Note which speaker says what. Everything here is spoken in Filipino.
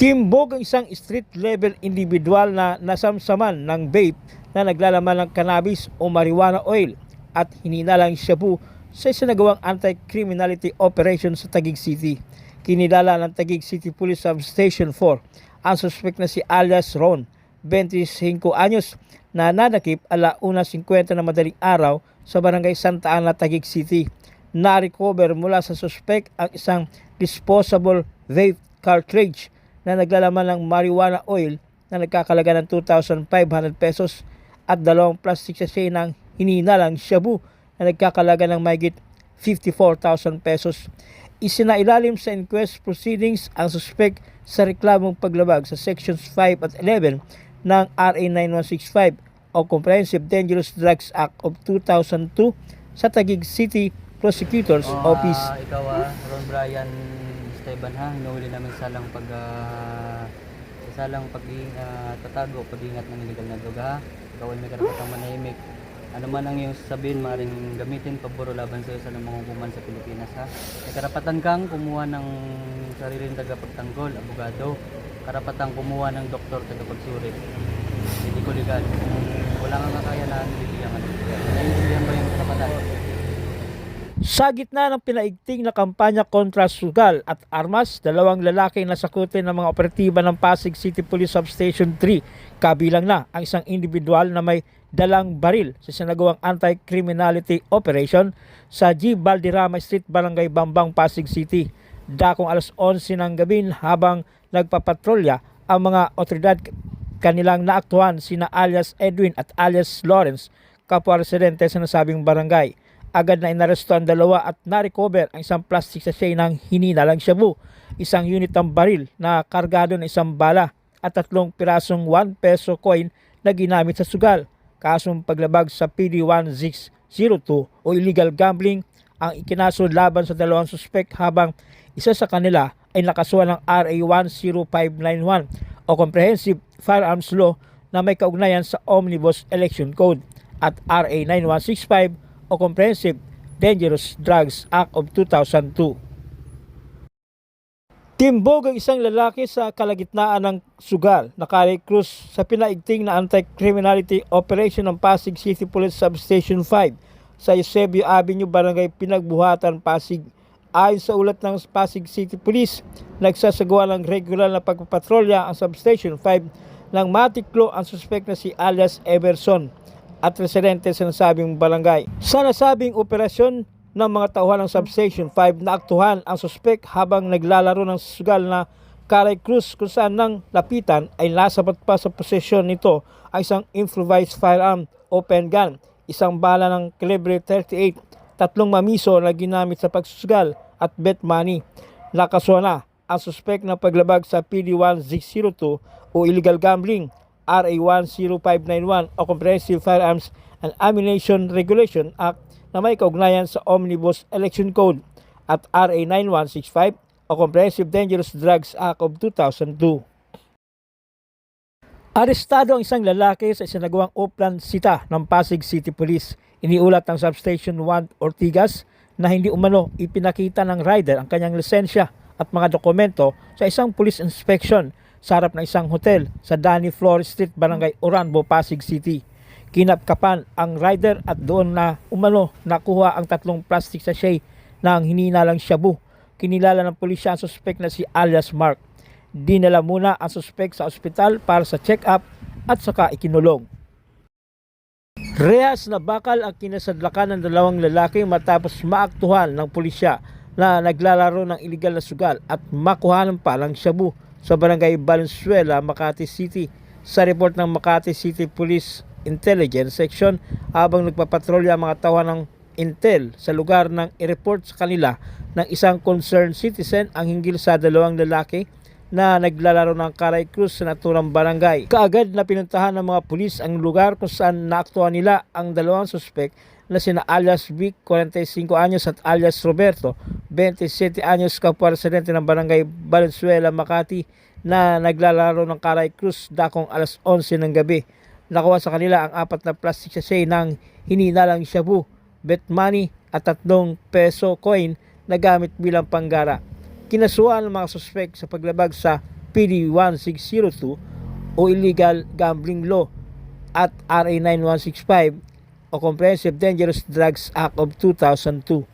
Speaker 1: Timbog ang isang street-level individual na nasamsaman ng vape na naglalaman ng cannabis o marijuana oil at hininalang shabu sa isinagawang anti-criminality operation sa Taguig City. Kinilala ng Taguig City Police Substation 4 ang suspect na si alias Ron, 25 anyos, na nanakip 1:50 na madaling araw sa barangay Santa Ana, Taguig City. Na-recover mula sa suspect ang isang disposable vape cartridge na naglalaman ng marijuana oil na nagkakalaga ng 2,500 pesos at dalawang plastic sachet ng hininalang shabu na nagkakalaga ng mahigit 54,000 pesos. Isinailalim sa inquest proceedings ang suspect sa reklamong paglabag sa Sections 5 at 11 ng RA 9165 o Comprehensive Dangerous Drugs Act of 2002 sa Taguig City Prosecutor's Office.
Speaker 2: Ikaw Ron Brian Esteban hinuli namin salang tatago, pag-ingat ng illegal na droga Ikaw ay may karapatang manahimik. Ano man ang iyong sabihin, maaaring gamitin paboro laban sa iyo sa mga hukuman sa Pilipinas May karapatan kang kumuha ng sariling tagapagtanggol, abogado. Karapatang kumuha ng doktor, tagapagsuri. Hindi ko legal. Kung wala kang kakayanan, bibigyan ka ng legal. Naiintindihan ba yung karapatan?
Speaker 1: Sa gitna ng pinaigting na kampanya kontra sugal at armas, dalawang lalaking nasakutin ng mga operatiba ng Pasig City Police Substation 3, kabilang na ang isang individual na may dalang baril sa sinagawang anti-criminality operation sa G. Valderrama Street, Barangay Bambang, Pasig City. Dakong 11:00 ng gabi habang nagpapatrolya ang mga otoridad, kanilang naaktuhan sina alias Edwin at alias Lawrence, kapwa residente sa nasabing barangay. Agad na inaresto ang dalawa at na-recover ang isang plastic sachet ng hininalang shabu, isang unit ng baril na kargado ng isang bala at 3 pirasong 1 peso coin na ginamit sa sugal. Kasong paglabag sa PD 1602 o illegal gambling ang ikinaso laban sa dalawang suspek, habang isa sa kanila ay nakasuhan ng RA 10591 o Comprehensive Firearms Law na may kaugnayan sa Omnibus Election Code at RA 9165 o Comprehensive Dangerous Drugs Act of 2002. Timbog ang isang lalaki sa kalagitnaan ng sugal na Cruz sa pinaigting na anti-criminality operation ng Pasig City Police Substation 5 sa Eusebio Avenue, Barangay Pinagbuhatan, Pasig. Ayon sa ulat ng Pasig City Police, nagsasagawa ng regular na pagpapatrolya ang Substation 5 nang matiklo ang suspect na si alias Everson at residente sa nasabing barangay. Sa nasabing operasyon ng mga tauhan ng Substation 5, naaktuhan ang suspek habang naglalaro ng sugal na Cruz, kung saan nang lapitan ay nasapat pa sa posesyon nito ang isang improvised firearm, open gun, isang bala ng kalibre 38, 3 mamiso na ginamit sa pagsusugal at bet money. Nakasuhan na ang suspek na paglabag sa PD 1602 o illegal gambling, RA 10591 o Comprehensive Firearms and Ammunition Regulation Act na may kaugnayan sa Omnibus Election Code at RA 9165 o Comprehensive Dangerous Drugs Act of 2002. Arestado ang isang lalaki sa isinagawang uplan sita ng Pasig City Police. Iniulat ng Substation 1 Ortigas na hindi umano ipinakita ng rider ang kanyang lisensya at mga dokumento sa isang police inspection sa harap ng isang hotel sa Danny Flores Street, Barangay Oranbo, Pasig City. Kinapkapan ang rider at doon na umano nakuha ang 3 plastic sachet ng hininalang shabu. Kinilala ng pulisya ang suspect na si alias Mark. Dinala muna ang suspect sa ospital para sa check-up at saka ikinulong. Rehas na bakal ang kinasadlakan ng dalawang lalaki matapos maaktuhan ng pulisya na naglalaro ng iligal na sugal at makuhanan pa ng shabu sa Barangay Valenzuela, Makati City. Sa report ng Makati City Police Intelligence Section, habang nagpapatrolya ang mga tauhan ng Intel sa lugar ng i-report sa kanila ng isang concerned citizen ang hinggil sa dalawang lalaki na naglalaro ng Cruz sa naturang barangay. Kaagad na pinuntahan ng mga pulis ang lugar kung saan naaktuhan nila ang dalawang suspek na sina alias Vic, 45 anyos at alias Roberto, 27 anyos, kapwa residente ng Barangay Valenzuela, Makati, na naglalaro ng Cruz dakong 11:00 ng gabi. Nakuha sa kanila ang 4 na plastic sachet ng hininalang shabu, bet money at 3 peso coin na gamit bilang panggara. Kinasuhan ng mga suspek sa paglabag sa PD 1602 o Illegal Gambling Law at RA 9165 o Comprehensive Dangerous Drugs Act of 2002.